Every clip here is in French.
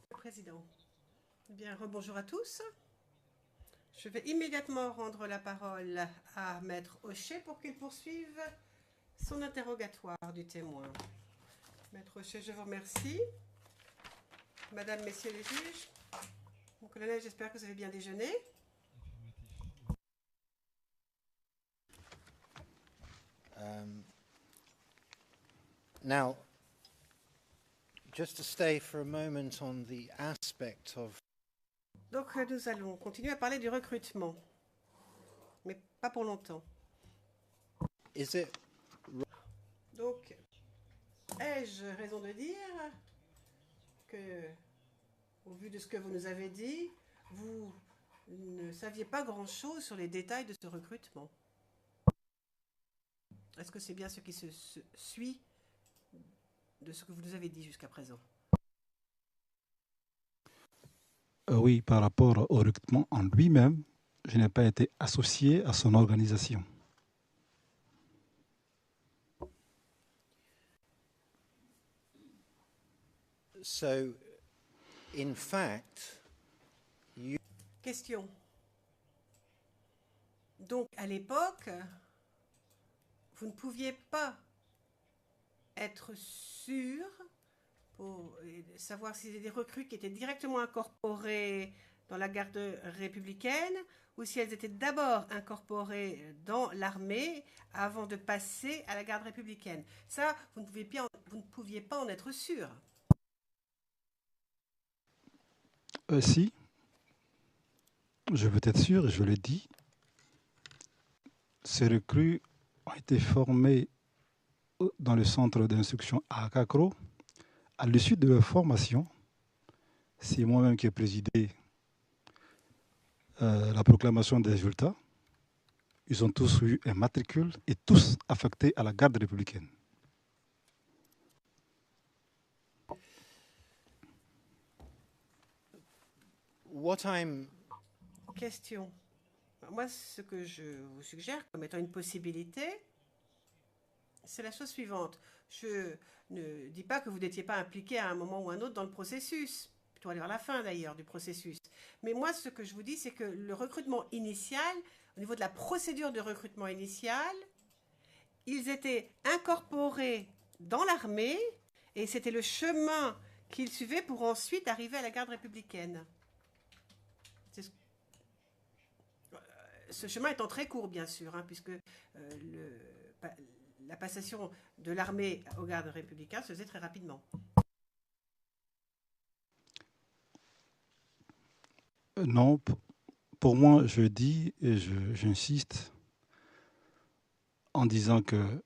Président. Eh bien, rebonjour à tous. Je vais immédiatement rendre la parole à Maître Hochet pour qu'il poursuive son interrogatoire du témoin. Maître Hochet, je vous remercie. Madame, Messieurs les juges, mon colonel, j'espère que vous avez bien déjeuné. Now, just to stay for a moment on the aspect of Donc, nous allons continuer à parler du recrutement, mais pas pour longtemps. is it Donc, ai-je raison de dire que, au vu de ce que vous nous avez dit, vous ne saviez pas grand-chose sur les détails de ce recrutement? Est-ce que c'est bien ce qui se suit de ce que vous nous avez dit jusqu'à présent? Oui, par rapport au recrutement en lui-même, je n'ai pas été associé à son organisation. so? In fact, you Question. Donc, à l'époque, vous ne pouviez pas être sûr pour savoir si c'était des recrues qui étaient directement incorporées dans la garde républicaine ou si elles étaient d'abord incorporées dans l'armée avant de passer à la garde républicaine. Ça, vous ne pouviez pas en être sûr. Si, je veux être sûr, et je le dis, ces recrues ont été formées dans le centre d'instruction à Akakro. À l'issue de leur formation, c'est moi-même qui ai présidé la proclamation des résultats. Ils ont tous eu un matricule et tous affectés à la garde républicaine. what I'm Question. Moi, ce que je vous suggère comme étant une possibilité, c'est la chose suivante. Je ne dis pas que vous n'étiez pas impliqué à un moment ou un autre dans le processus, plutôt aller vers la fin d'ailleurs du processus. Mais moi, ce que je vous dis, c'est que le recrutement initial, au niveau de la procédure de recrutement initial, ils étaient incorporés dans l'armée et c'était le chemin qu'ils suivaient pour ensuite arriver à la garde républicaine. Ce chemin étant très court, bien sûr, hein, puisque la passation de l'armée aux gardes républicains se faisait très rapidement. Non, pour moi, je dis et j'insiste en disant que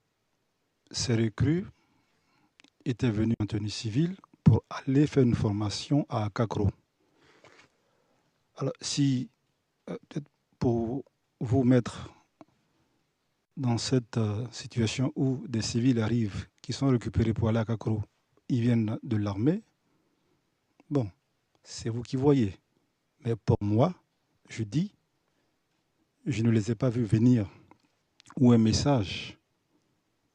ces recrues étaient venus en tenue civile pour aller faire une formation à Kakro. Alors, si, peut-être pour vous mettre dans cette situation où des civils arrivent, qui sont récupérés pour aller à Kakro, ils viennent de l'armée, bon, c'est vous qui voyez. Mais pour moi, je dis, je ne les ai pas vus venir, ou un message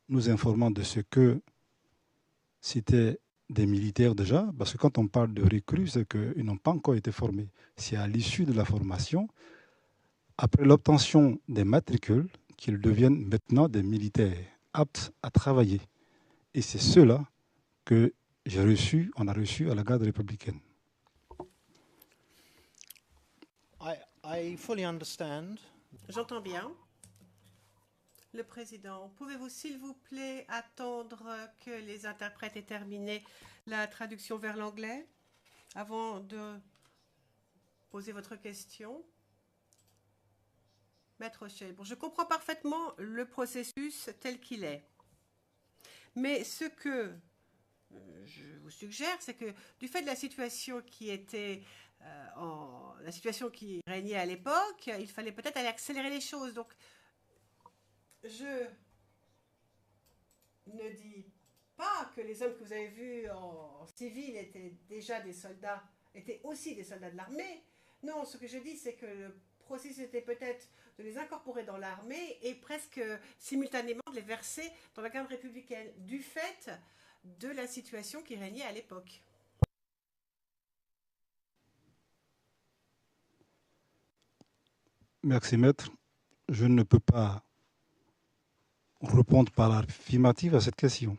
nous informant de ce que c'était des militaires déjà, parce que quand on parle de recrues, c'est qu'ils n'ont pas encore été formés. C'est à l'issue de la formation, après l'obtention des matricules, qu'ils deviennent maintenant des militaires aptes à travailler. Et c'est ceux-là que on a reçu à la garde républicaine. I fully understand. J'entends bien. Le président, pouvez-vous s'il vous plaît attendre que les interprètes aient terminé la traduction vers l'anglais avant de poser votre question? Maître Hochet, bon, je comprends parfaitement le processus tel qu'il est. Mais ce que je vous suggère, c'est que du fait de la situation qui était la situation qui régnait à l'époque, il fallait peut-être aller accélérer les choses. Donc, je ne dis pas que les hommes que vous avez vus en civil étaient déjà des soldats, étaient aussi des soldats de l'armée. Non, ce que je dis, c'est que le processus était peut-être de les incorporer dans l'armée et presque simultanément de les verser dans la garde républicaine, du fait de la situation qui régnait à l'époque. Merci, maître. Je ne peux pas répondre par l'affirmative à cette question.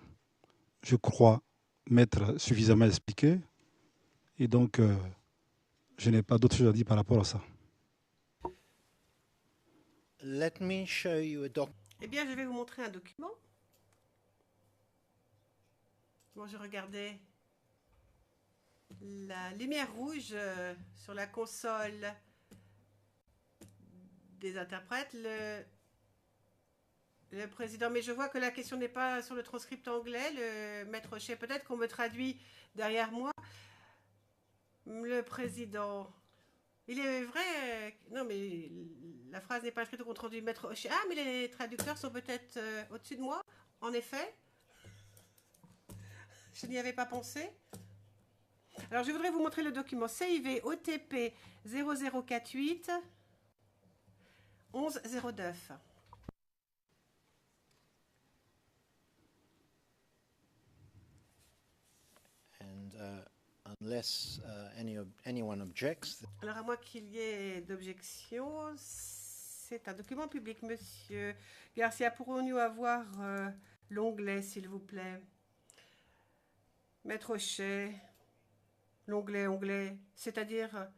Je crois m'être suffisamment expliqué et donc je n'ai pas d'autre chose à dire par rapport à ça. Let me show you a doc. Eh bien, je vais vous montrer un document. Bon, je regardais la lumière rouge sur la console des interprètes, le président, mais je vois que la question n'est pas sur le transcript anglais, le maître Rocher, peut-être qu'on me traduit derrière moi. Le président, il est vrai, non mais la phrase n'est pas inscrite au compte rendu maître Rocher. Ah, mais les traducteurs sont peut-être au-dessus de moi, en effet. Je n'y avais pas pensé. Alors, je voudrais vous montrer le document CIV OTP 0048 1109. And unless anyone objects, Alors, à moins qu'il y ait d'objections, c'est un document public, monsieur Garcia. Pourrions-nous avoir l'onglet, s'il vous plaît? Maître Rocher, l'onglet, c'est-à-dire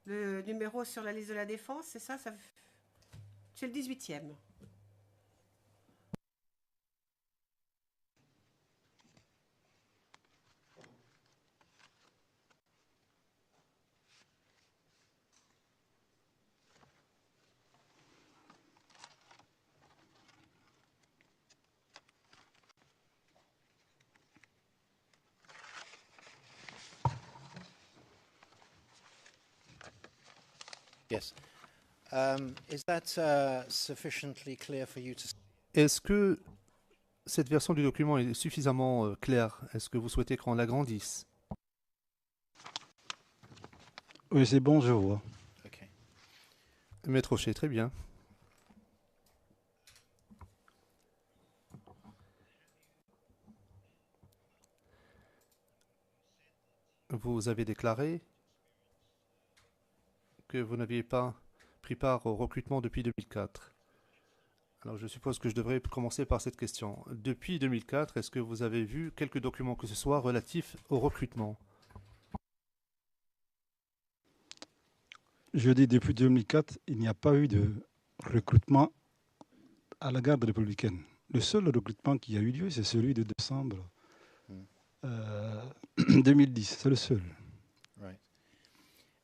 le numéro sur la liste de la défense, c'est ça, c'est le 18e. yes. Is that sufficiently clear for you to? Est-ce que cette version du document est suffisamment claire? Est-ce que vous souhaitez qu'on l'agrandisse? Oui, c'est bon, je vois. Okay. Maître Rocher, très bien. Vous avez déclaré que vous n'aviez pas pris part au recrutement depuis 2004. Alors je suppose que je devrais commencer par cette question. Depuis 2004, est-ce que vous avez vu quelques documents que ce soit relatifs au recrutement? Je dis depuis 2004, il n'y a pas eu de recrutement à la garde républicaine. Le seul recrutement qui a eu lieu, c'est celui de décembre 2010. C'est le seul. Right.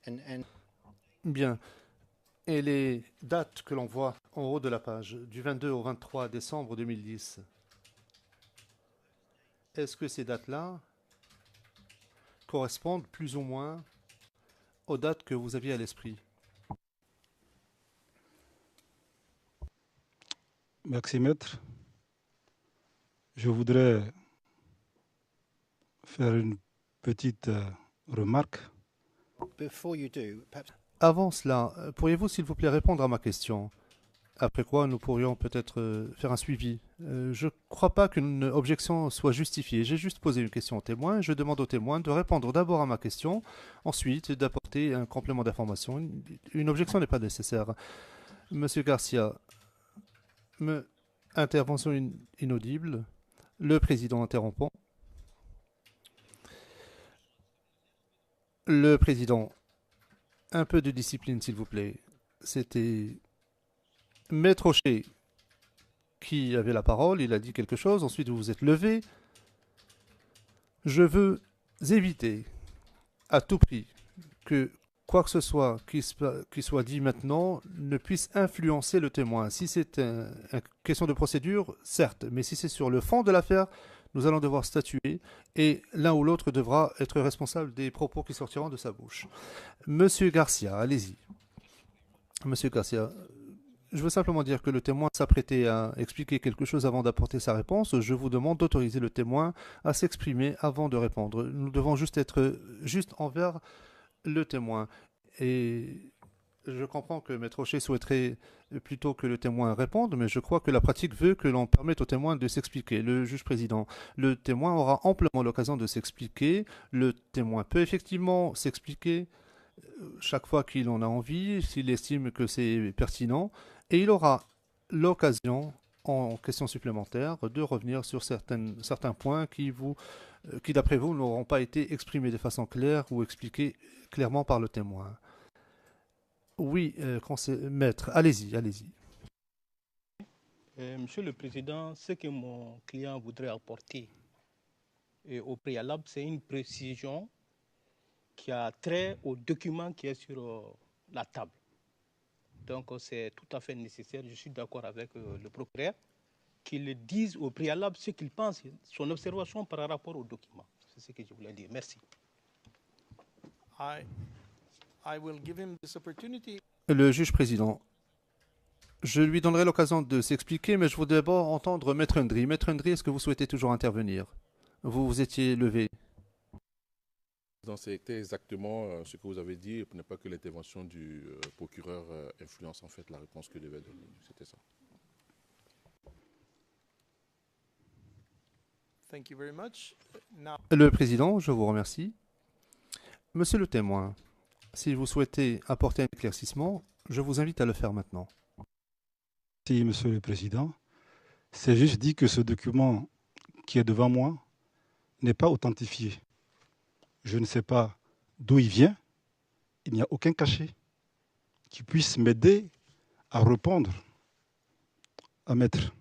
And Bien. Et les dates que l'on voit en haut de la page, du 22 au 23 décembre 2010, est-ce que ces dates-là correspondent plus ou moins aux dates que vous aviez à l'esprit? Merci, maître. Je voudrais faire une petite remarque. before you do, perhaps Avant cela, pourriez-vous s'il vous plaît répondre à ma question? Après quoi, nous pourrions peut-être faire un suivi. Je ne crois pas qu'une objection soit justifiée. J'ai juste posé une question au témoin. Je demande au témoin de répondre d'abord à ma question, ensuite d'apporter un complément d'information. Une objection n'est pas nécessaire. Monsieur Garcia, intervention inaudible. Le président interrompant. Le président, un peu de discipline s'il vous plaît. C'était Maître Rocher qui avait la parole, il a dit quelque chose, ensuite vous vous êtes levé. Je veux éviter à tout prix que quoi que ce soit qui soit dit maintenant ne puisse influencer le témoin. Si c'est une question de procédure, certes, mais si c'est sur le fond de l'affaire, nous allons devoir statuer et l'un ou l'autre devra être responsable des propos qui sortiront de sa bouche. Monsieur Garcia, allez-y. Monsieur Garcia, je veux simplement dire que le témoin s'apprêtait à expliquer quelque chose avant d'apporter sa réponse. Je vous demande d'autoriser le témoin à s'exprimer avant de répondre. Nous devons juste être juste envers le témoin. Et Je comprends que Maître Rocher souhaiterait plutôt que le témoin réponde, mais je crois que la pratique veut que l'on permette au témoin de s'expliquer. Le juge président, le témoin aura amplement l'occasion de s'expliquer. Le témoin peut effectivement s'expliquer chaque fois qu'il en a envie, s'il estime que c'est pertinent, et il aura l'occasion, en question supplémentaire, de revenir sur certains points qui d'après vous, n'auront pas été exprimés de façon claire ou expliqués clairement par le témoin. Oui, maître, allez-y, allez-y. Monsieur le Président, ce que mon client voudrait apporter au préalable, c'est une précision qui a trait au document qui est sur la table. Donc c'est tout à fait nécessaire, je suis d'accord avec le procureur, qu'il dise au préalable ce qu'il pense, son observation par rapport au document. C'est ce que je voulais dire. Merci. I will give him this opportunity. Le juge président, je lui donnerai l'occasion de s'expliquer, mais je voudrais d'abord entendre Maître Ndri. Maître Ndri, est-ce que vous souhaitez toujours intervenir? Vous vous étiez levé. C'était exactement ce que vous avez dit, pour ne pas que l'intervention du procureur influence en fait la réponse que devait donner. C'était ça. Thank you very much. Now, Le président, je vous remercie. Monsieur le témoin, si vous souhaitez apporter un éclaircissement, je vous invite à le faire maintenant. Merci, Monsieur le Président. C'est juste dit que ce document qui est devant moi n'est pas authentifié. Je ne sais pas d'où il vient. Il n'y a aucun cachet qui puisse m'aider à répondre à maître,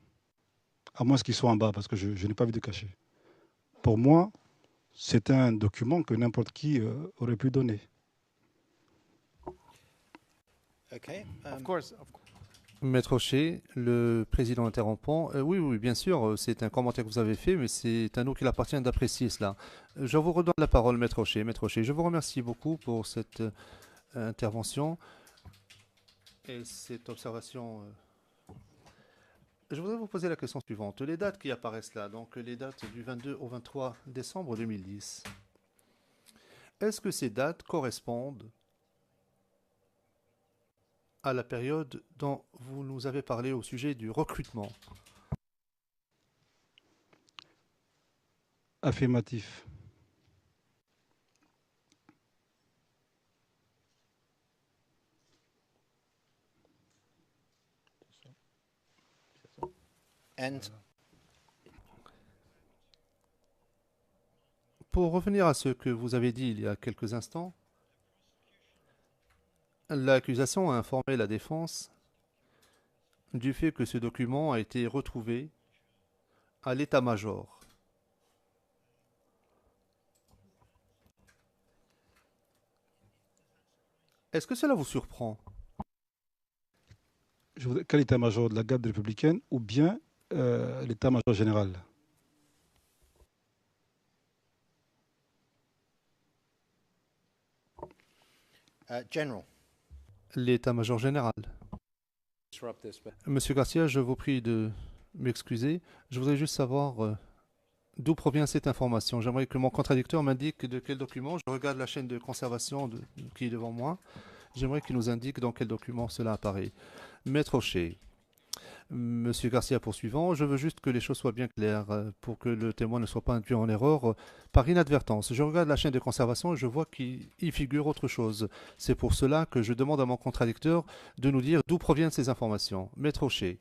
à moins qu'il soit en bas, parce que je n'ai pas vu de cachet. Pour moi, c'est un document que n'importe qui aurait pu donner. Okay. of course. Maître Rocher, le président interrompant. Oui, bien sûr, c'est un commentaire que vous avez fait, mais c'est à nous qu'il appartient d'apprécier cela. Je vous redonne la parole, Maître Rocher. Maître Rocher, je vous remercie beaucoup pour cette intervention et cette observation. Je voudrais vous poser la question suivante. Les dates qui apparaissent là, donc les dates du 22 au 23 décembre 2010, est-ce que ces dates correspondent à la période dont vous nous avez parlé au sujet du recrutement? Affirmatif. And Pour revenir à ce que vous avez dit il y a quelques instants, l'accusation a informé la défense du fait que ce document a été retrouvé à l'état-major. Est-ce que cela vous surprend? Quel état-major de la garde républicaine ou bien l'état-major général? General. L'état-major général. Monsieur Garcia, je vous prie de m'excuser. Je voudrais juste savoir d'où provient cette information. J'aimerais que mon contradicteur m'indique de quel document. Je regarde la chaîne de conservation qui est devant moi. J'aimerais qu'il nous indique dans quel document cela apparaît. Maître Rocher, Monsieur Garcia poursuivant, je veux juste que les choses soient bien claires pour que le témoin ne soit pas induit en erreur par inadvertance. Je regarde la chaîne de conservation et je vois qu'il y figure autre chose. C'est pour cela que je demande à mon contradicteur de nous dire d'où proviennent ces informations. Maître Rocher.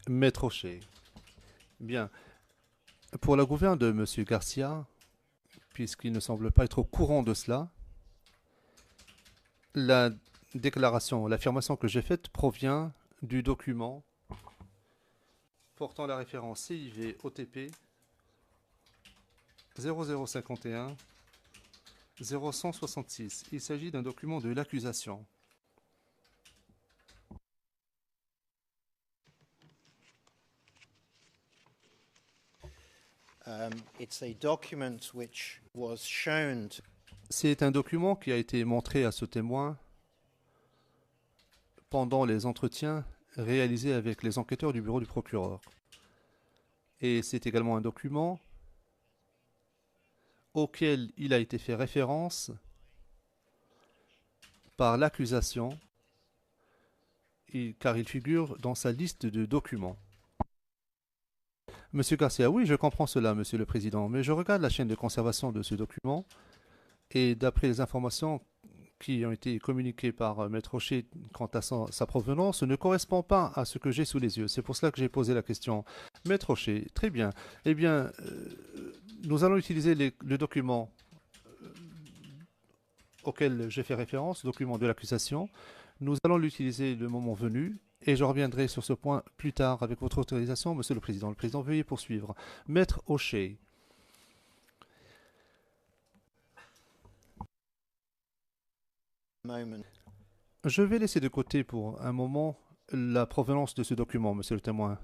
Maître Rocher. Bien. Pour la gouverne de M. Garcia, puisqu'il ne semble pas être au courant de cela, la déclaration, l'affirmation que j'ai faite provient du document portant la référence CIV OTP 0051 0166. Il s'agit d'un document de l'accusation. It's a document which was shown to C'est un document qui a été montré à ce témoin pendant les entretiens réalisés avec les enquêteurs du bureau du procureur. Et c'est également un document auquel il a été fait référence par l'accusation, car il figure dans sa liste de documents. Monsieur Garcia, oui, je comprends cela, Monsieur le Président, mais je regarde la chaîne de conservation de ce document et d'après les informations qui ont été communiquées par Maître Rocher quant à sa provenance, ce ne correspond pas à ce que j'ai sous les yeux. C'est pour cela que j'ai posé la question. Maître Rocher, très bien. Eh bien, nous allons utiliser le document auquel j'ai fait référence, document de l'accusation. Nous allons l'utiliser le moment venu et je reviendrai sur ce point plus tard avec votre autorisation, Monsieur le Président. Le Président, veuillez poursuivre. Maître Rocher. moment. Je vais laisser de côté pour un moment la provenance de ce document, Monsieur le témoin,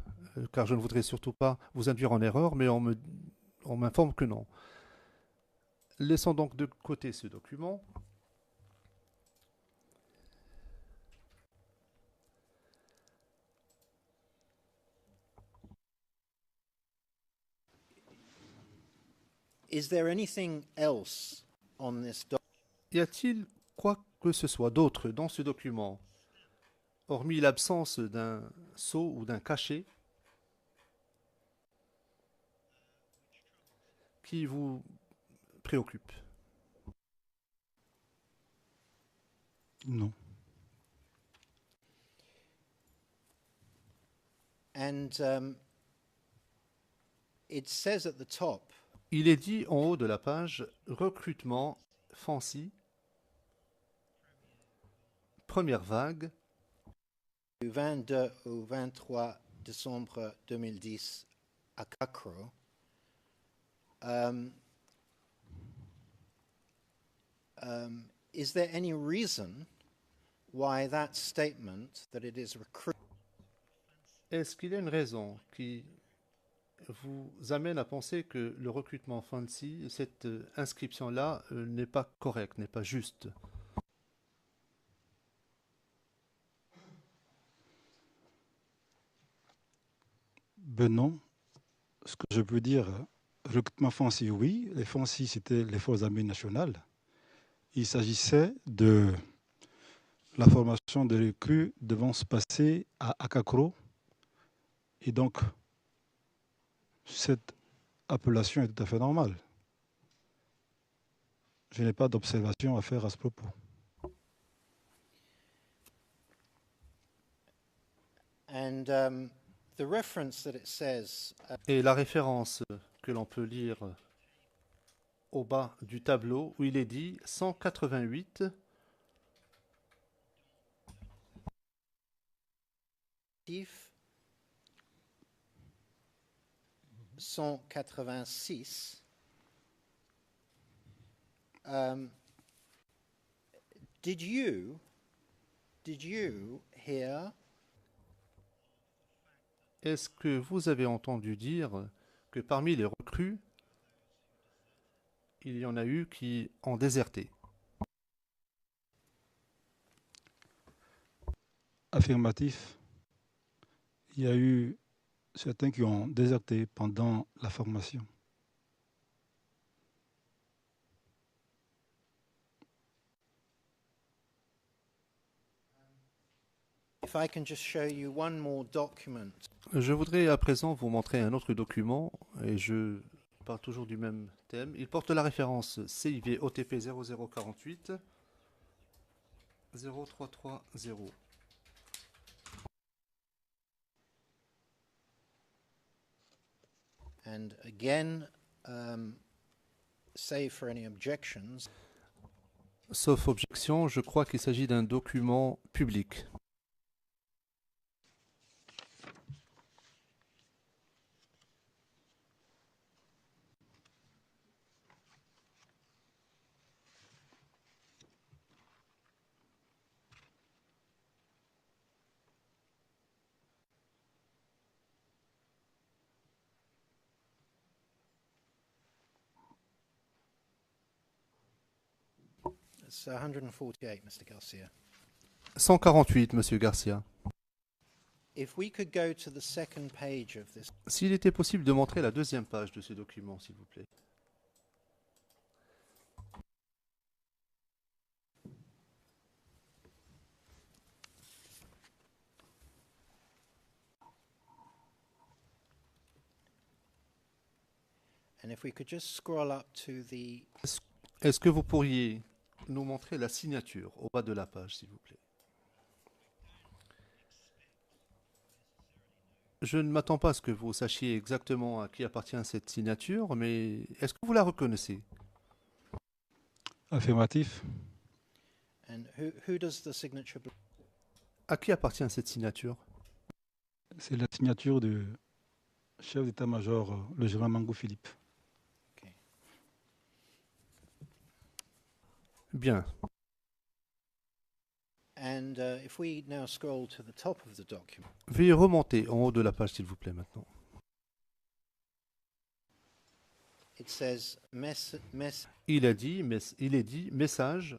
car je ne voudrais surtout pas vous induire en erreur, mais on m'informe que non. Laissons donc de côté ce document. Is there anything else on this document? Y a-t-il quoi que ce soit d'autre dans ce document, hormis l'absence d'un sceau ou d'un cachet, qui vous préoccupe? Non. And it says at the top, Il est dit en haut de la page recrutement Fancy, première vague, du 22 au 23 décembre 2010 à Kakro. Is there any reason why that statement that it is recruited? Est-ce qu'il y a une raison qui vous amène à penser que le recrutement Fancy, cette inscription-là, n'est pas correcte, n'est pas juste? Ben non. Ce que je peux dire, recrutement Fancy, oui. Les Fancy, c'était les forces armées nationales. Il s'agissait de la formation des recrues devant se passer à Akakro. Et donc, cette appellation est tout à fait normale. Je n'ai pas d'observation à faire à ce propos. And the reference that it says, Et la référence que l'on peut lire au bas du tableau, où il est dit 188 186. Did you hear? Est-ce que vous avez entendu dire que parmi les recrues, il y en a eu qui ont déserté? Affirmatif. Il y a eu certains qui ont déserté pendant la formation. If I can just show you one more document. Je voudrais à présent vous montrer un autre document, et je parle toujours du même thème. Il porte la référence CIV OTP 0048 0330. And again, save for any objections. Sauf objection, je crois qu'il s'agit d'un document public. It's 148, Mr. Garcia. 148, Monsieur Garcia. If we could go to the second page of this, S'il était possible de montrer la deuxième page de ce document, s'il vous plaît. and if we could just scroll up to the Est-ce que vous pourriez nous montrer la signature au bas de la page, s'il vous plaît? Je ne m'attends pas à ce que vous sachiez exactement à qui appartient cette signature, mais est-ce que vous la reconnaissez? Affirmatif. and who does the signature belong? À qui appartient cette signature? C'est la signature du chef d'état-major, le général Mangou Philippe. Bien. And if we now scroll to the top of the document, Veuillez remonter en haut de la page, s'il vous plaît, maintenant. it says Il est dit message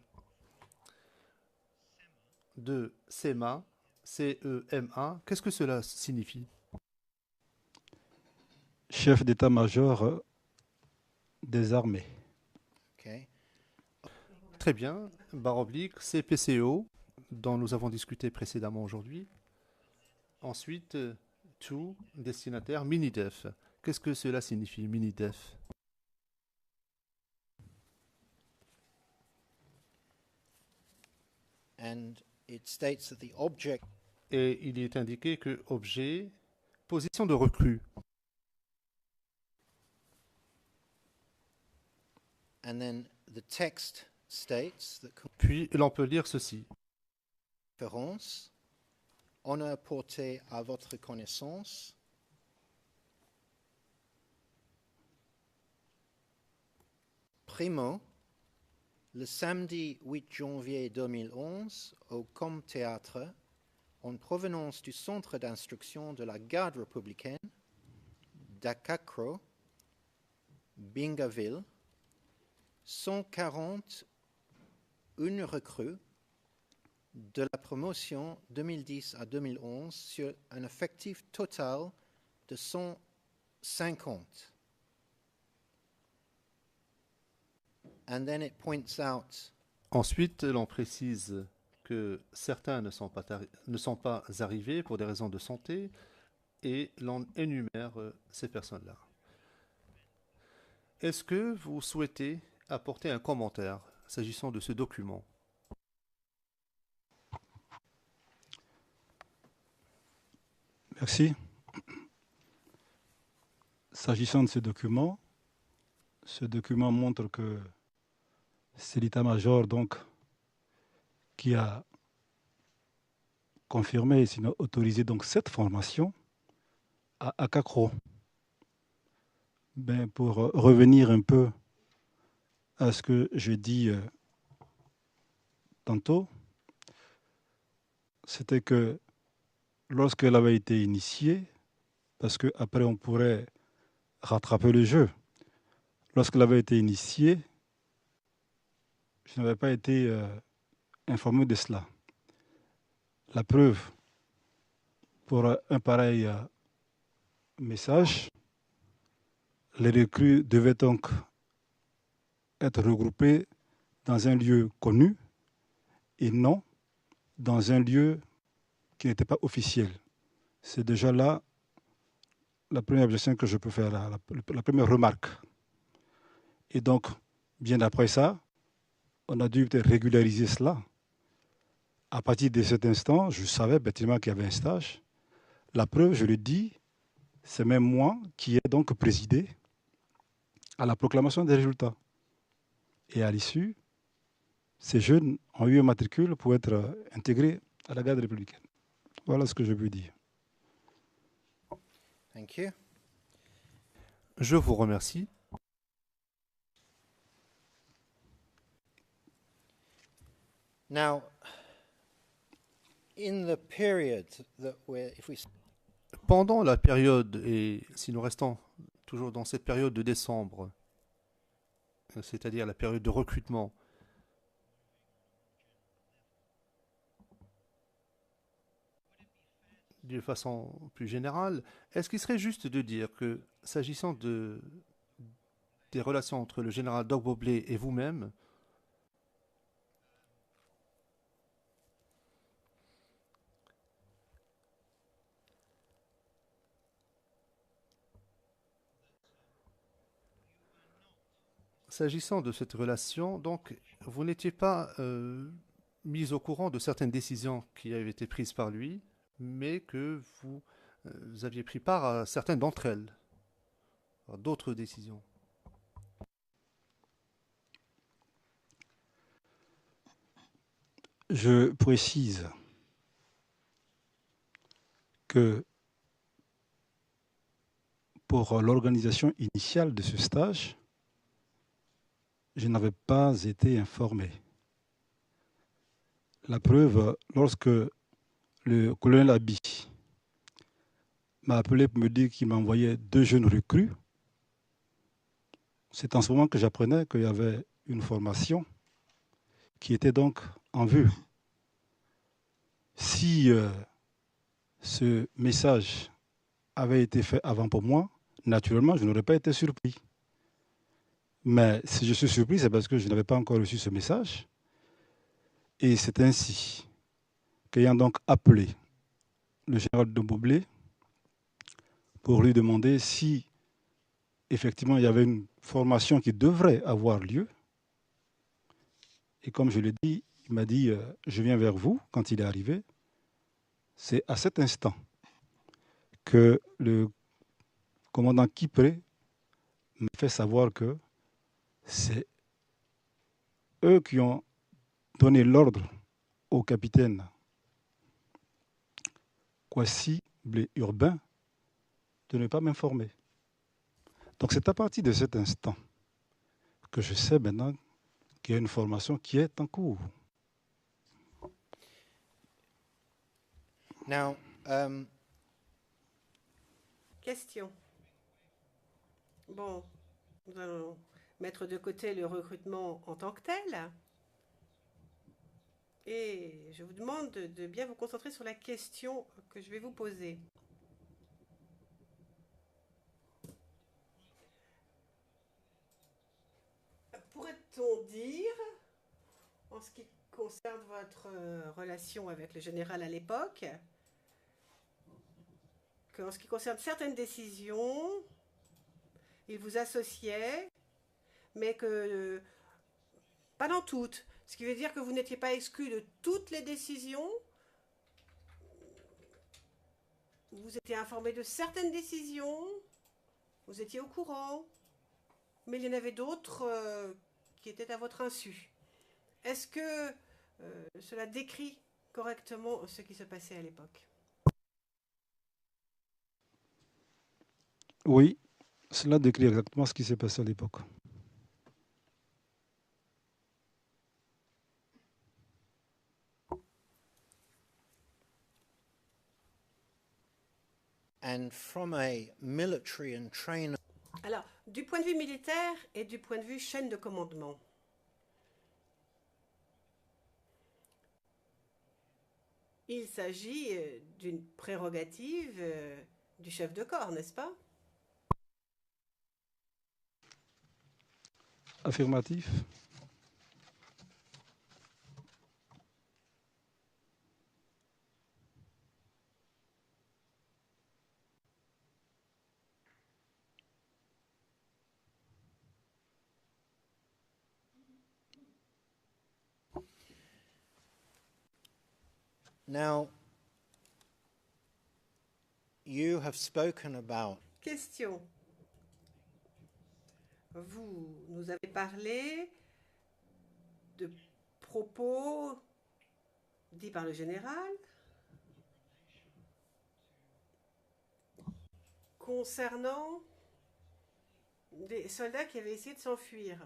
de CEMA, C-E-M-A. Qu'est-ce que cela signifie? Chef d'état-major des armées. okay, Très bien. Barre oblique, CPCO, dont nous avons discuté précédemment aujourd'hui. Ensuite, to, destinataire, Minidef. Qu'est-ce que cela signifie, Minidef? and it states that the object Et il y est indiqué que objet, position de recrue. and then the text states that Puis l'on peut lire ceci. conférence, honneur porté à votre connaissance, primo, le samedi 8 janvier 2011, au Com Théâtre, en provenance du centre d'instruction de la garde républicaine d'Akakro, Bingaville, 140 une recrue de la promotion 2010 à 2011 sur un effectif total de 150. And then it points out Ensuite, l'on précise que certains ne sont pas arrivés pour des raisons de santé et l'on énumère ces personnes-là. Est-ce que vous souhaitez apporter un commentaire s'agissant de ce document? Merci. S'agissant de ce document montre que c'est l'état-major donc qui a confirmé et sinon autorisé donc cette formation à Akakro. Ben, pour revenir un peu à ce que je dis tantôt, c'était que lorsqu'elle avait été initiée, parce qu'après on pourrait rattraper le jeu, lorsqu'elle avait été initiée, je n'avais pas été informé de cela. La preuve pour un pareil message, les recrues devaient donc être regroupées dans un lieu connu et non dans un lieu qui n'était pas officiel. C'est déjà là la première objection que je peux faire, la première remarque. Et donc, bien après ça, on a dû peut-être régulariser cela. À partir de cet instant, je savais bêtement qu'il y avait un stage. La preuve, je le dis, c'est même moi qui ai donc présidé à la proclamation des résultats. Et à l'issue, ces jeunes ont eu un matricule pour être intégrés à la garde républicaine. Voilà ce que je veux dire. Thank you. Je vous remercie. Now, in the period that we're, if we Pendant la période, et si nous restons toujours dans cette période de décembre, c'est-à-dire la période de recrutement, de façon plus générale, est-ce qu'il serait juste de dire que, s'agissant des relations entre le général Dogboblé et vous-même, s'agissant de cette relation, donc, vous n'étiez pas mis au courant de certaines décisions qui avaient été prises par lui, mais que vous aviez pris part à certaines d'entre elles, à d'autres décisions. Je précise que pour l'organisation initiale de ce stage, je n'avais pas été informé. La preuve, lorsque le colonel Abi m'a appelé pour me dire qu'il m'envoyait 2 jeunes recrues, c'est en ce moment que j'apprenais qu'il y avait une formation qui était donc en vue. Si ce message avait été fait avant pour moi, naturellement, je n'aurais pas été surpris. Mais si je suis surpris, c'est parce que je n'avais pas encore reçu ce message. Et c'est ainsi qu'ayant donc appelé le général de Boblé pour lui demander si effectivement il y avait une formation qui devrait avoir lieu, et comme je l'ai dit, il m'a dit je viens vers vous quand il est arrivé. C'est à cet instant que le commandant Kipré m'a fait savoir que c'est eux qui ont donné l'ordre au capitaine Kwasi Blé Urbain de ne pas m'informer. Donc c'est à partir de cet instant que je sais maintenant qu'il y a une formation qui est en cours. Now, Question. Bon, nous allons mettre de côté le recrutement en tant que tel. Et je vous demande de bien vous concentrer sur la question que je vais vous poser. Pourrait-on dire, en ce qui concerne votre relation avec le général à l'époque, qu'en ce qui concerne certaines décisions, il vous associait, mais que pas dans toutes. Ce qui veut dire que vous n'étiez pas exclu de toutes les décisions. Vous étiez informé de certaines décisions. Vous étiez au courant. Mais il y en avait d'autres qui étaient à votre insu. Est-ce que cela décrit correctement ce qui se passait à l'époque? Oui, cela décrit exactement ce qui s'est passé à l'époque. and from a military and trainer Alors, du point de vue militaire et du point de vue chaîne de commandement, il s'agit d'une prérogative du chef de corps, n'est-ce pas? Affirmatif. Now, you have spoken about Question. Vous nous avez parlé de propos dits par le général concernant des soldats qui avaient essayé de s'enfuir.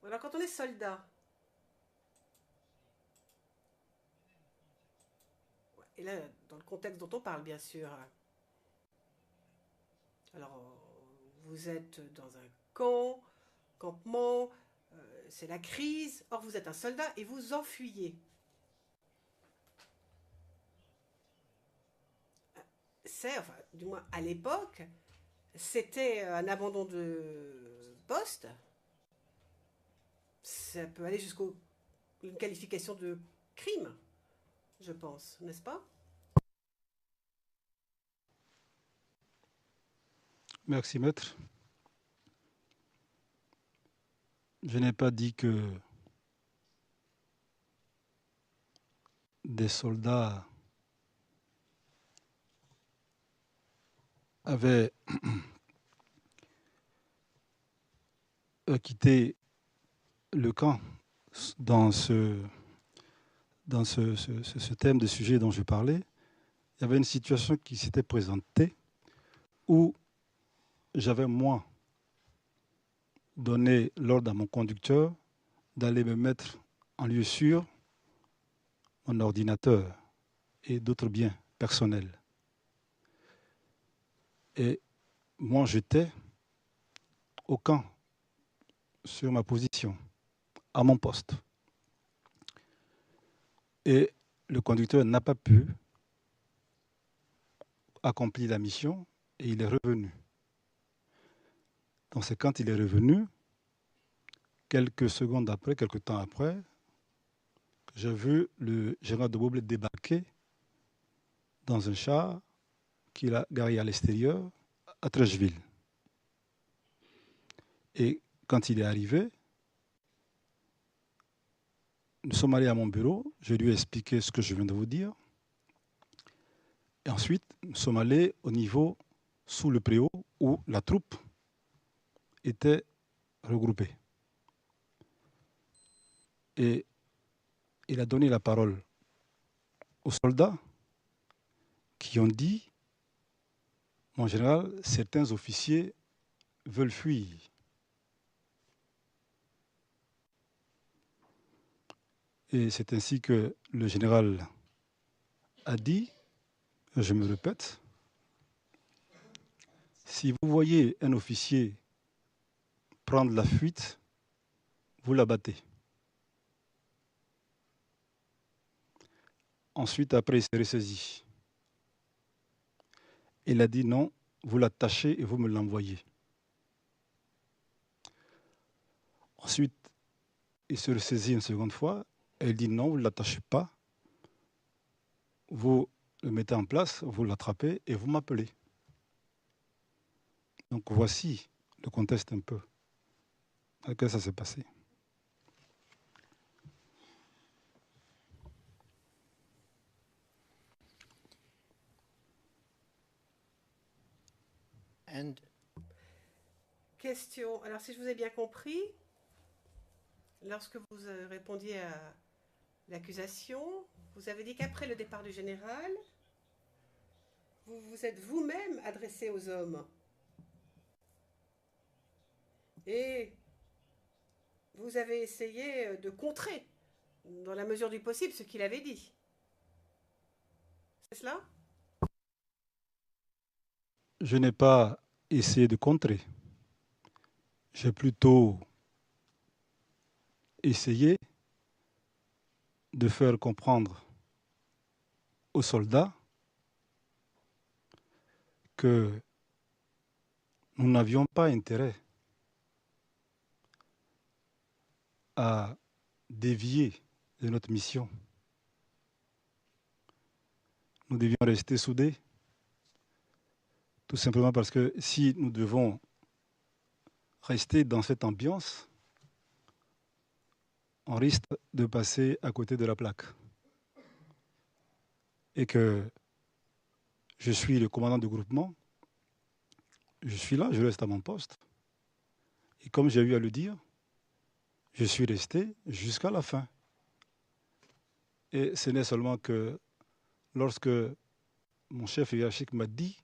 Alors, quand on est soldat, et là, dans le contexte dont on parle, bien sûr, alors, vous êtes dans un campement, c'est la crise. Or, vous êtes un soldat et vous enfuyez. Enfin, du moins à l'époque, c'était un abandon de poste. Ça peut aller jusqu'à une qualification de crime, je pense, n'est-ce pas? Merci, maître. Je n'ai pas dit que des soldats avaient quitté le camp dans ce thème de sujet dont je parlais. Il y avait une situation qui s'était présentée où j'avais, moi, donné l'ordre à mon conducteur d'aller me mettre en lieu sûr mon ordinateur et d'autres biens personnels. Et moi, j'étais au camp, sur ma position, à mon poste. Et le conducteur n'a pas pu accomplir la mission et il est revenu. Donc c'est quand il est revenu, quelques secondes après, quelques temps après, que j'ai vu le général de Beaublé débarquer dans un char qu'il a garé à l'extérieur, à Trècheville. Et quand il est arrivé, nous sommes allés à mon bureau, je lui ai expliqué ce que je viens de vous dire. Et ensuite, nous sommes allés au niveau sous le préau où la troupe était regroupée. Et il a donné la parole aux soldats qui ont dit, mon général, certains officiers veulent fuir. Et c'est ainsi que le général a dit, je me répète, si vous voyez un officier prendre la fuite, vous l'abattez. Ensuite, après, il s'est ressaisi. Il a dit non, vous l'attachez et vous me l'envoyez. Ensuite, il se ressaisit une seconde fois et il dit non, vous ne l'attachez pas. Vous le mettez en place, vous l'attrapez et vous m'appelez. Donc voici le contexte un peu dans lequel ça s'est passé. And Question. Alors, si je vous ai bien compris, lorsque vous répondiez à l'accusation, vous avez dit qu'après le départ du général, vous vous êtes vous-même adressé aux hommes. Et vous avez essayé de contrer, dans la mesure du possible, ce qu'il avait dit. C'est cela? Je n'ai pas essayé de contrer. J'ai plutôt essayé de faire comprendre aux soldats que nous n'avions pas intérêt à dévier de notre mission. Nous devions rester soudés, tout simplement parce que si nous devons rester dans cette ambiance, on risque de passer à côté de la plaque. Et que je suis le commandant du groupement, je suis là, je reste à mon poste. Et comme j'ai eu à le dire, je suis resté jusqu'à la fin. Et ce n'est seulement que lorsque mon chef hiérarchique m'a dit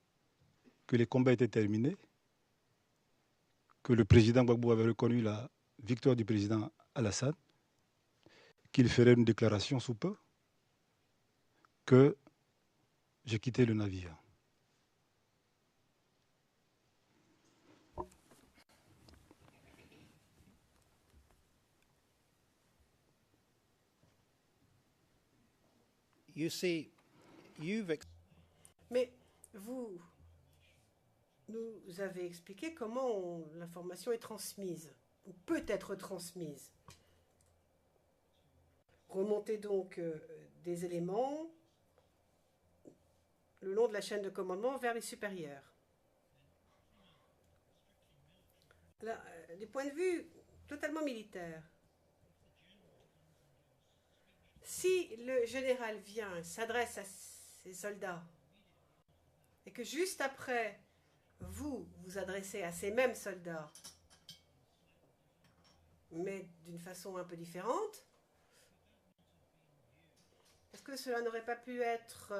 que les combats étaient terminés, que le président Gbagbo avait reconnu la victoire du président Alassane, qu'il ferait une déclaration sous peu, que j'ai quitté le navire. You see, you've Mais vous nous avez expliqué comment l'information est transmise, ou peut être transmise. Remontez donc des éléments le long de la chaîne de commandement vers les supérieurs. Là, du point de vue totalement militaire, si le général vient, s'adresse à ses soldats, et que juste après, vous vous adressez à ces mêmes soldats, mais d'une façon un peu différente, est-ce que cela n'aurait pas pu être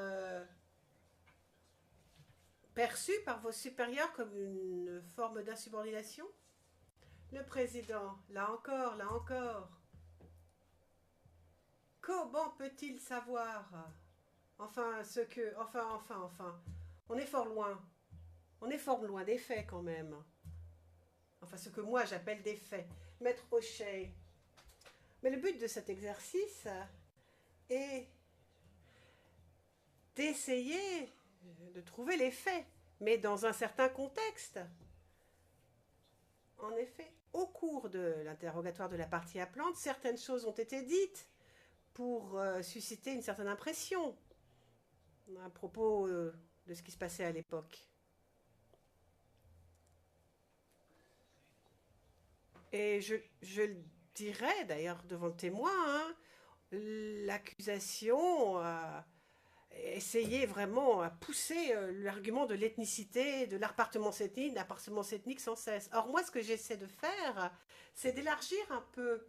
perçu par vos supérieurs comme une forme d'insubordination? Le président, là encore, comment peut-il savoir? Enfin, on est fort loin. On est fort loin des faits quand même. Enfin, ce que moi j'appelle des faits. Maître O'Shea. Mais le but de cet exercice est d'essayer de trouver les faits, mais dans un certain contexte. En effet, au cours de l'interrogatoire de la partie appelante, certaines choses ont été dites pour susciter une certaine impression à propos de ce qui se passait à l'époque. Et je le dirais d'ailleurs devant le témoin, hein, l'accusation a essayé vraiment à pousser l'argument de l'ethnicité, de l'appartenance ethnique sans cesse. Or, moi, ce que j'essaie de faire, c'est d'élargir un peu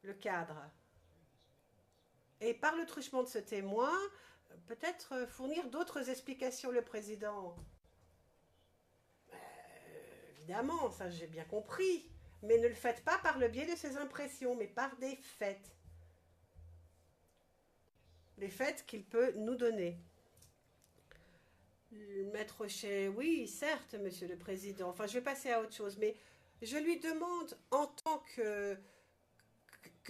le cadre. Et par le truchement de ce témoin, peut-être fournir d'autres explications, le président. Évidemment, ça j'ai bien compris. Mais ne le faites pas par le biais de ces impressions, mais par des faits. Les faits qu'il peut nous donner. Maître O'Shea, oui, certes, monsieur le président. Enfin, je vais passer à autre chose, mais je lui demande, en tant que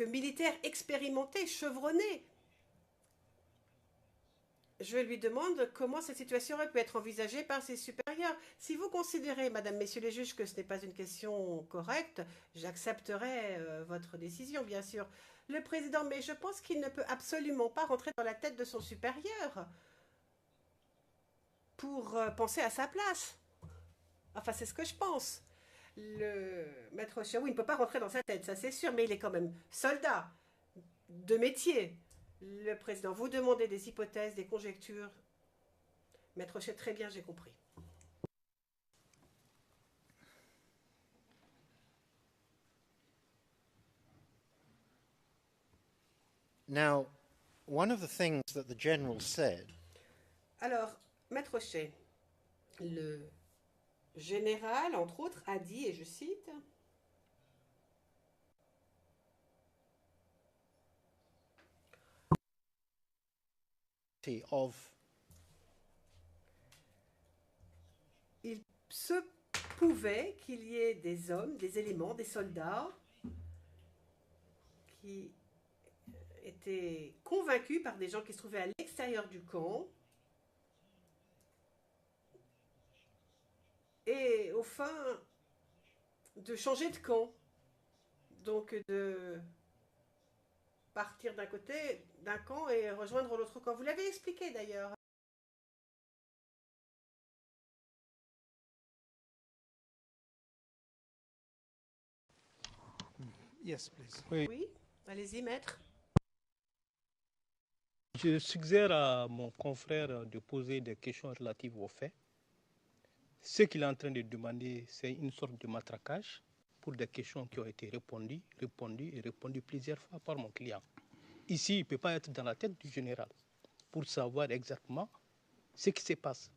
militaire expérimenté, chevronné, je lui demande comment cette situation aurait pu être envisagée par ses supérieurs. Si vous considérez, madame, messieurs les juges, que ce n'est pas une question correcte, j'accepterai votre décision, bien sûr. Le président, mais je pense qu'il ne peut absolument pas rentrer dans la tête de son supérieur pour penser à sa place. Enfin, c'est ce que je pense. Le maître O'Shea, oui, il ne peut pas rentrer dans sa tête, ça c'est sûr, mais il est quand même soldat de métier. Le président, vous demandez des hypothèses, des conjectures. Maître O'Shea, très bien, j'ai compris. Now, one of the things that the general said Alors, Maître O'Shea, le général, entre autres, a dit, et je cite, of il se pouvait qu'il y ait des hommes, des éléments, des soldats qui étaient convaincus par des gens qui se trouvaient à l'extérieur du camp et au fin de changer de camp, donc de partir d'un côté, d'un camp et rejoindre l'autre camp. Vous l'avez expliqué d'ailleurs. Yes, please. Oui, allez-y, maître. Je suggère à mon confrère de poser des questions relatives aux faits. Ce qu'il est en train de demander, c'est une sorte de matraquage pour des questions qui ont été répondues plusieurs fois par mon client. Ici, il ne peut pas être dans la tête du général pour savoir exactement ce qui se passe.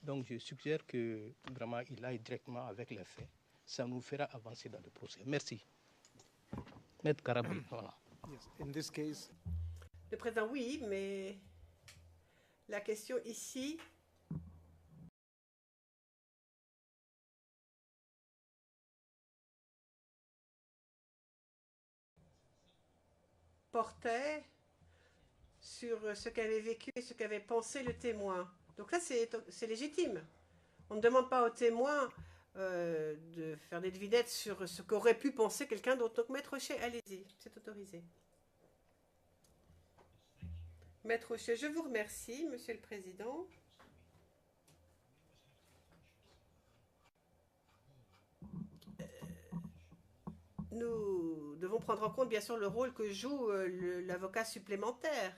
Donc, je suggère que vraiment il aille directement avec les faits. Ça nous fera avancer dans le procès. Merci. Maître Karabi, voilà. Yes. In this case, Le président, oui, mais la question ici portait sur ce qu'avait vécu et ce qu'avait pensé le témoin. Donc là, c'est légitime. On ne demande pas au témoin de faire des devinettes sur ce qu'aurait pu penser quelqu'un d'autre. Donc, Maître Rocher, allez-y, c'est autorisé. Maître Rocher, je vous remercie, Monsieur le Président. Nous devons prendre en compte, bien sûr, le rôle que joue l'avocat supplémentaire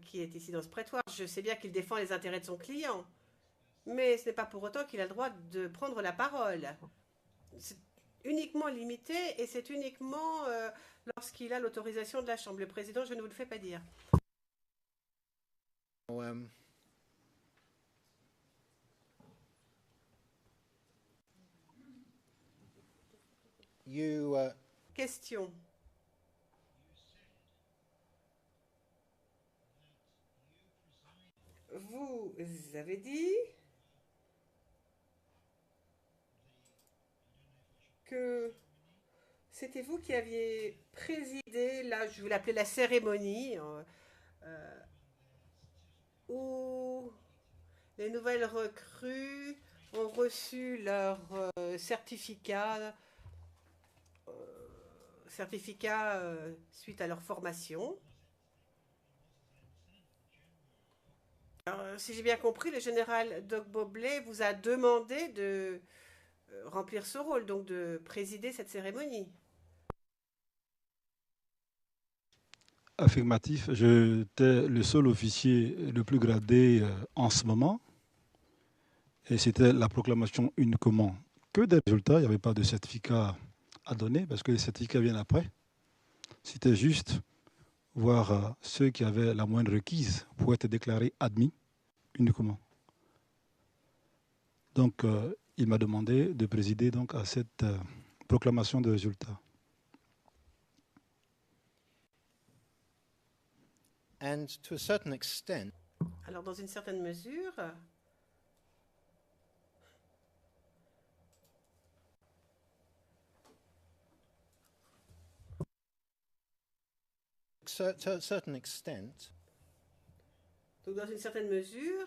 qui est ici dans ce prétoire. Je sais bien qu'il défend les intérêts de son client, mais ce n'est pas pour autant qu'il a le droit de prendre la parole. C'est uniquement limité et c'est uniquement lorsqu'il a l'autorisation de la Chambre. Le Président, je ne vous le fais pas dire. Question. Vous avez dit que c'était vous qui aviez présidé, là, je vais l'appeler la cérémonie, où les nouvelles recrues ont reçu leur certificat suite à leur formation. Alors, si j'ai bien compris, le général Dogbo-Blay vous a demandé de remplir ce rôle, donc de présider cette cérémonie. Affirmatif, j'étais le seul officier le plus gradé en ce moment. Et c'était la proclamation uniquement que des résultats. Il n'y avait pas de certificat à donner parce que les certificats viennent après. C'était juste voir ceux qui avaient la moindre requise pour être déclarés admis uniquement. Donc, il m'a demandé de présider donc, à cette proclamation de résultats. And to a certain extent, Alors, dans une certaine mesure, to a certain extent, donc dans une certaine mesure,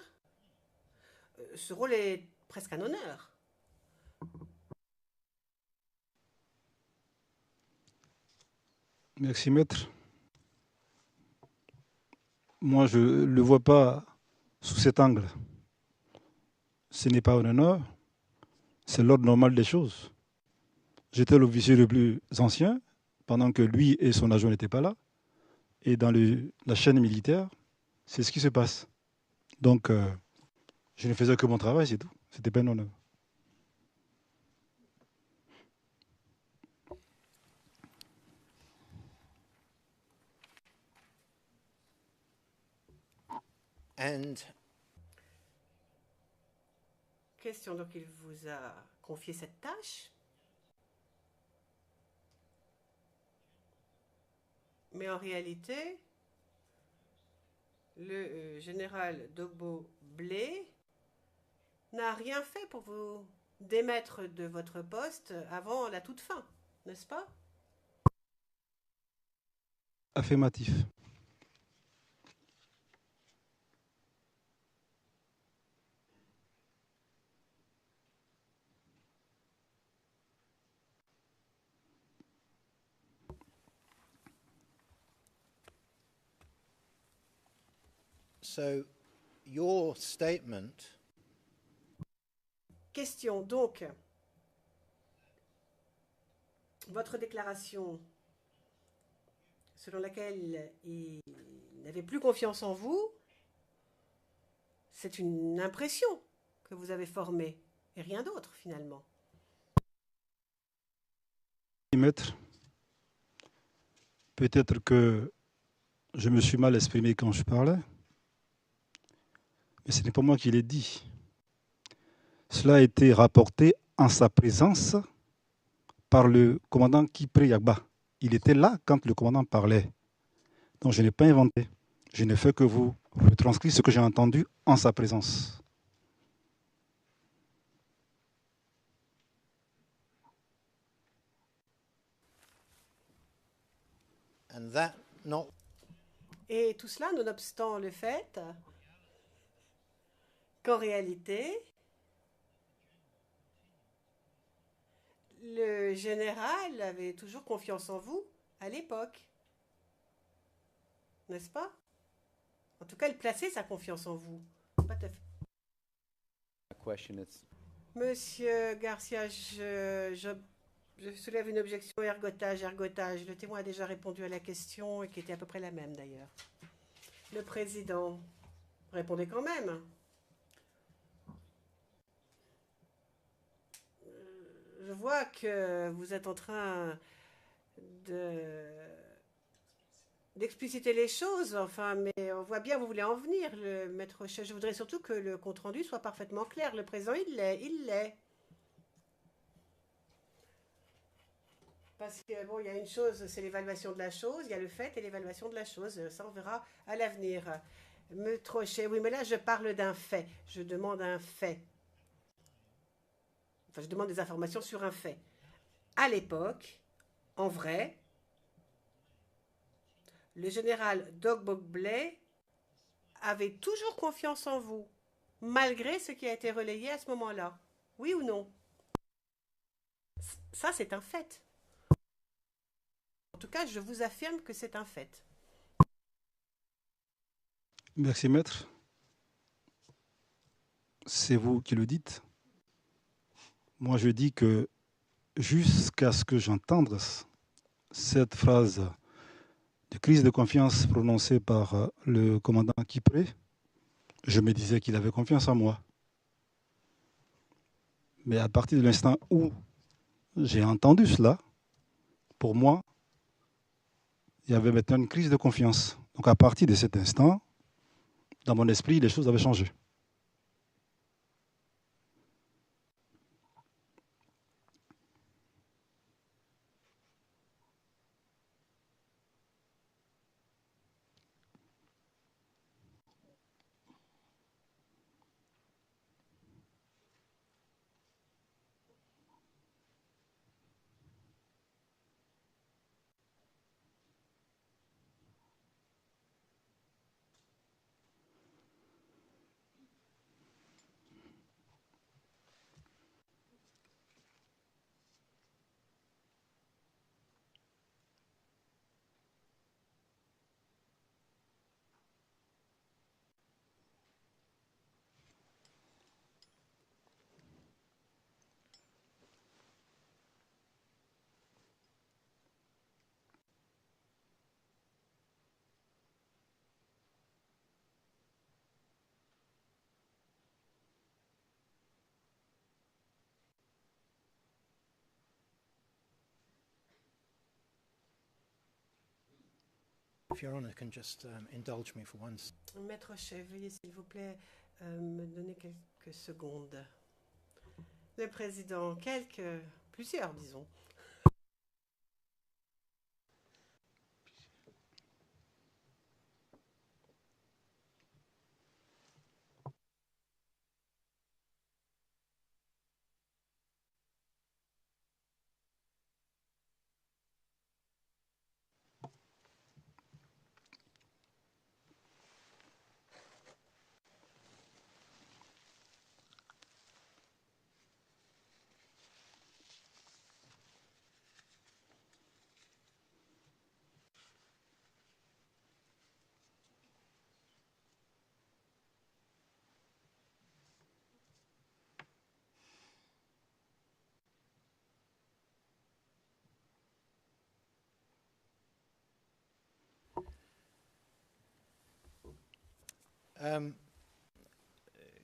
ce rôle est presque un honneur. Merci, maître. Moi, je ne le vois pas sous cet angle. Ce n'est pas un honneur, c'est l'ordre normal des choses. J'étais l'officier le plus ancien, pendant que lui et son adjoint n'étaient pas là. Et dans la chaîne militaire, c'est ce qui se passe. Donc, je ne faisais que mon travail, c'est tout. Ce n'était pas un honneur. and Question, donc il vous a confié cette tâche. Mais en réalité, le général Dogbo-Blay n'a rien fait pour vous démettre de votre poste avant la toute fin, n'est-ce pas? Affirmatif. so your statement Question, donc, votre déclaration selon laquelle il n'avait plus confiance en vous, c'est une impression que vous avez formée, et rien d'autre finalement. Maître, peut-être que je me suis mal exprimé quand je parlais, mais ce n'est pas moi qui l'ai dit. Cela a été rapporté en sa présence par le commandant Kipré Yagba. Il était là quand le commandant parlait. Donc je n'ai pas inventé. Je n'ai fait que vous retranscrire ce que j'ai entendu en sa présence. and that not Et tout cela, nonobstant le fait qu'en réalité, le général avait toujours confiance en vous à l'époque, n'est-ce pas? En tout cas, il plaçait sa confiance en vous. Pas tout à fait. Question. It's Monsieur Garcia, je soulève une objection ergotage, ergotage. Le témoin a déjà répondu à la question et qui était à peu près la même d'ailleurs. Le président, répondez quand même. Je vois que vous êtes en train d'expliciter les choses, enfin, mais on voit bien où vous voulez en venir, le maître chef. Je voudrais surtout que le compte-rendu soit parfaitement clair. Le président, il l'est. Parce que, bon, il y a une chose, c'est l'évaluation de la chose, il y a le fait et l'évaluation de la chose. Ça, on verra à l'avenir. Maître chef, oui, mais là, je parle d'un fait. Je demande un fait. Enfin, je demande des informations sur un fait. À l'époque, en vrai, le général Dogbogley avait toujours confiance en vous, malgré ce qui a été relayé à ce moment-là. Oui ou non? Ça, c'est un fait. En tout cas, je vous affirme que c'est un fait. Merci, maître. C'est vous qui le dites. Moi, je dis que jusqu'à ce que j'entende cette phrase de crise de confiance prononcée par le commandant Kipré, je me disais qu'il avait confiance en moi. Mais à partir de l'instant où j'ai entendu cela, pour moi, il y avait maintenant une crise de confiance. Donc à partir de cet instant, dans mon esprit, les choses avaient changé. If Your Honor can just indulge me for once. Maître chef, veuillez s'il vous plaît me donner quelques secondes. Le président, plusieurs, disons.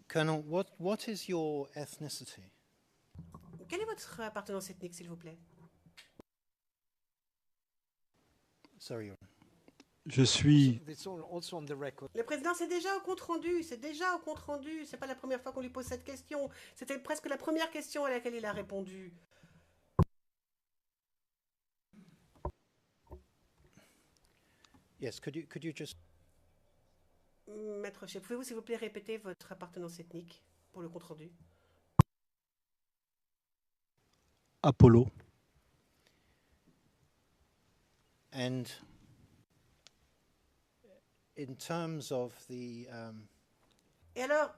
Colonel, what is your ethnicity? Quelle est votre appartenance ethnique, s'il vous plaît? Sorry, Your Honor. Je suis It's also on the record. Le président, c'est déjà au compte-rendu, c'est déjà au compte-rendu. C'est pas la première fois qu'on lui pose cette question. C'était presque la première question à laquelle il a répondu. Yes, could you just... Maître chef, pouvez-vous s'il vous plaît répéter votre appartenance ethnique pour le compte-rendu? Apollo. And in terms of the Et alors,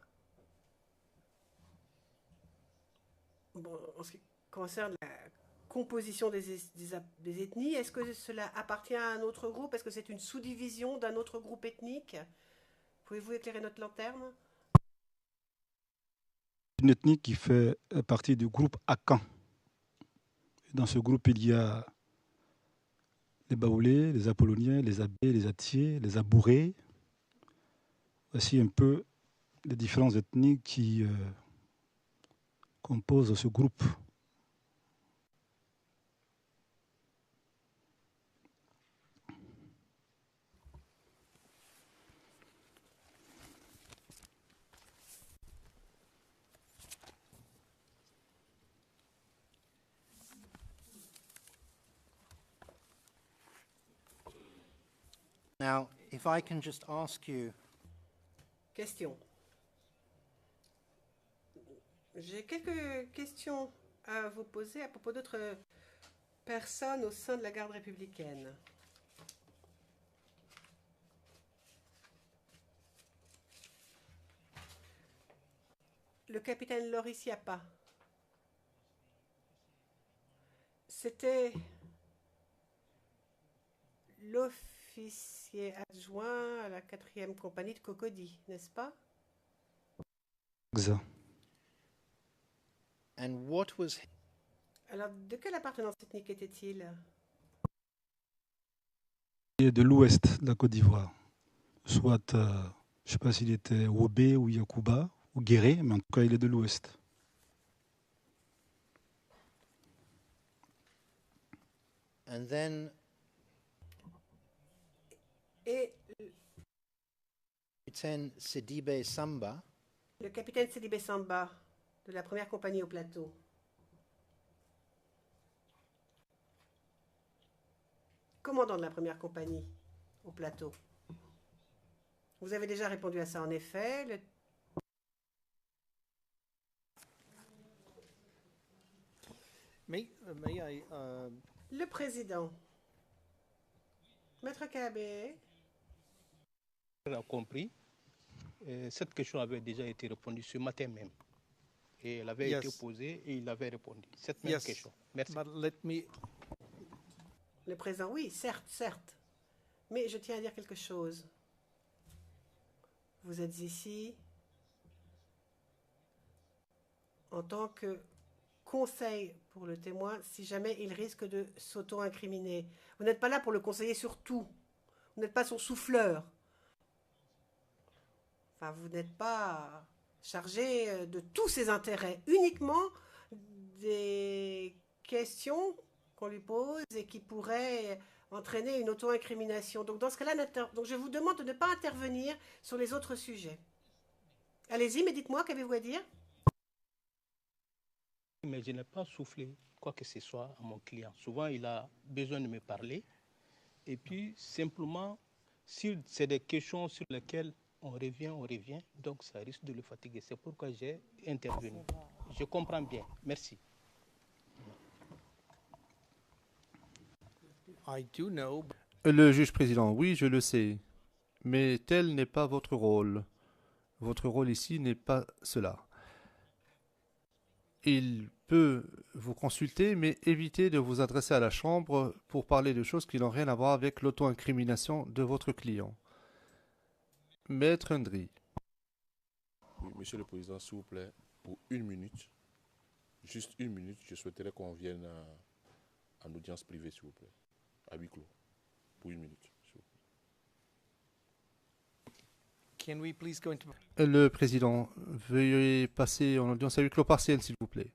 bon, en ce qui concerne la composition des ethnies, est-ce que cela appartient à un autre groupe? Est-ce que c'est une sous-division d'un autre groupe ethnique? Pouvez-vous éclairer notre lanterne? Une ethnie qui fait partie du groupe Akan. Dans ce groupe, il y a les Baoulés, les Apolloniens, les Abés, les Atiers, les Abourés. Voici un peu les différentes ethnies qui composent ce groupe. now, if I can just ask you, Question. J'ai quelques questions à vous poser à propos d'autres personnes au sein de la garde républicaine. Le capitaine Loris Yapa, c'était l'officier adjoint à la 4e compagnie de Cocody, n'est-ce pas? Exact. and what was Alors, de quelle appartenance ethnique était-il? Il est de l'ouest de la Côte d'Ivoire. Soit, je ne sais pas s'il était Wobé ou Yakuba ou Guéré, mais en tout cas, il est de l'ouest. and then Et Captain Sidibe Samba le capitaine Sidibé Samba de la 1e compagnie au plateau. Commandant de la 1e compagnie au plateau. Vous avez déjà répondu à ça en effet. May I? Le président. Maître Kabé. A compris. Cette question avait déjà été répondue ce matin même. Et elle avait été Yes. posée et il avait répondu. Cette même Yes. question. Merci. But let me. Le président, oui, certes, certes. Mais je tiens à dire quelque chose. Vous êtes ici en tant que conseil pour le témoin si jamais il risque de s'auto-incriminer. Vous n'êtes pas là pour le conseiller sur tout. Vous n'êtes pas son souffleur. Enfin, vous n'êtes pas chargé de tous ses intérêts, uniquement des questions qu'on lui pose et qui pourraient entraîner une auto-incrimination. Donc dans ce cas-là, donc je vous demande de ne pas intervenir sur les autres sujets. Allez-y, mais dites-moi, qu'avez-vous à dire? Mais je n'ai pas soufflé quoi que ce soit à mon client. Souvent, il a besoin de me parler. Et puis, simplement, si c'est des questions sur lesquelles on revient, donc ça risque de le fatiguer. C'est pourquoi j'ai intervenu. Je comprends bien. Merci. I do know. Le juge président, oui, je le sais. Mais tel n'est pas votre rôle. Votre rôle ici n'est pas cela. Il peut vous consulter, mais évitez de vous adresser à la Chambre pour parler de choses qui n'ont rien à voir avec l'auto-incrimination de votre client. Maître Ndri. Oui, Monsieur le Président, s'il vous plaît, pour 1 minute, juste 1 minute, je souhaiterais qu'on vienne en audience privée, s'il vous plaît, à huis clos, pour 1 minute. S'il vous plaît. Can we please go into? Le président, veuillez passer en audience à huis clos partiel, s'il vous plaît.